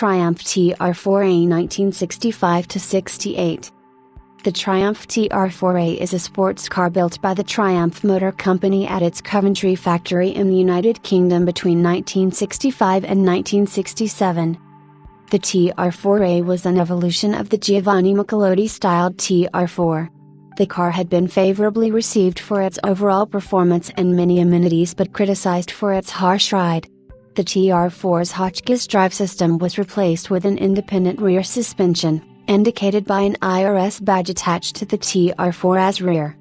Triumph TR4A 1965–68. The Triumph TR4A is a sports car built by the Triumph Motor Company at its Coventry factory in the United Kingdom between 1965 and 1967. The TR4A was an evolution of the Giovanni Michelotti-styled TR4. The car had been favorably received for its overall performance and many amenities but criticized for its harsh ride. The TR4's Hotchkiss drive system was replaced with an independent rear suspension, indicated by an IRS badge attached to the TR4A's rear.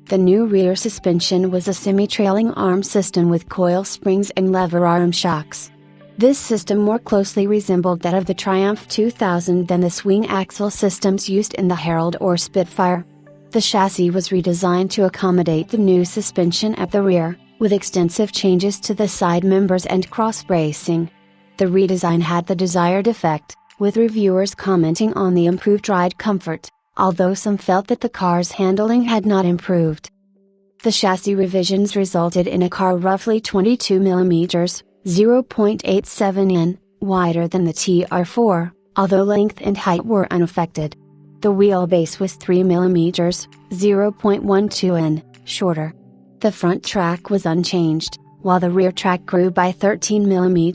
The new rear suspension was a semi-trailing arm system with coil springs and lever arm shocks. This system more closely resembled that of the Triumph 2000 than the swing axle systems used in the Herald or Spitfire. The chassis was redesigned to accommodate the new suspension at the rear, with extensive changes to the side members and cross bracing. The redesign had the desired effect, with reviewers commenting on the improved ride comfort, although some felt that the car's handling had not improved. The chassis revisions resulted in a car roughly 22 mm, (0.87 in), wider than the TR4, although length and height were unaffected. The wheelbase was 3 mm, (0.12 in), shorter. The front track was unchanged, while the rear track grew by 13 mm,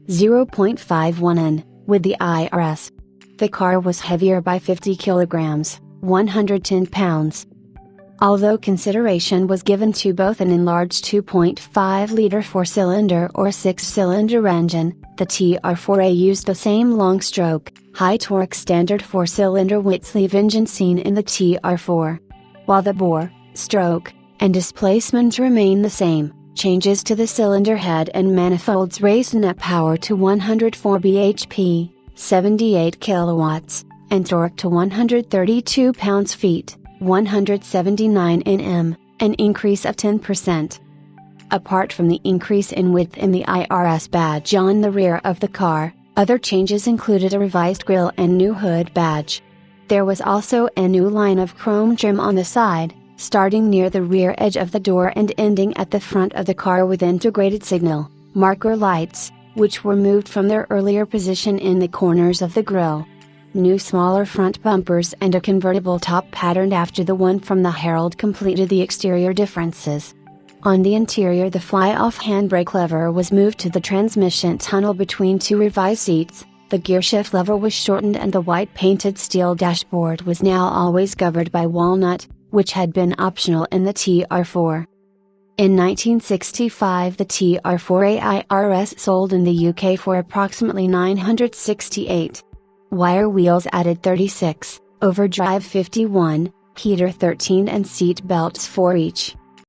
(0.51 in), with the IRS. The car was heavier by 50 kilograms, 110 pounds. Although consideration was given to both an enlarged 2.5-liter 4-cylinder or 6-cylinder engine, the TR4A used the same long-stroke, high-torque standard 4-cylinder Whitsleve engine seen in the TR4. While the bore, stroke, and displacement remain the same, changes to the cylinder head and manifolds raised net power to 104 bhp, 78 kilowatts, and torque to 132 pounds-feet, 179 Nm, an increase of 10%. Apart from the increase in width and the IRS badge on the rear of the car, other changes included a revised grille and new hood badge. There was also a new line of chrome trim on the side, starting near the rear edge of the door and ending at the front of the car with integrated signal marker lights, which were moved from their earlier position in the corners of the grille. New smaller front bumpers and a convertible top patterned after the one from the Herald completed the exterior differences. On the interior, the fly-off handbrake lever was moved to the transmission tunnel between two revised seats, the gearshift lever was shortened and the white painted steel dashboard was now always covered by walnut, which had been optional in the TR4. In 1965 the TR4A IRS sold in the UK for approximately $968. Wire wheels added 36, overdrive 51, heater 13 and seat belts 4 each.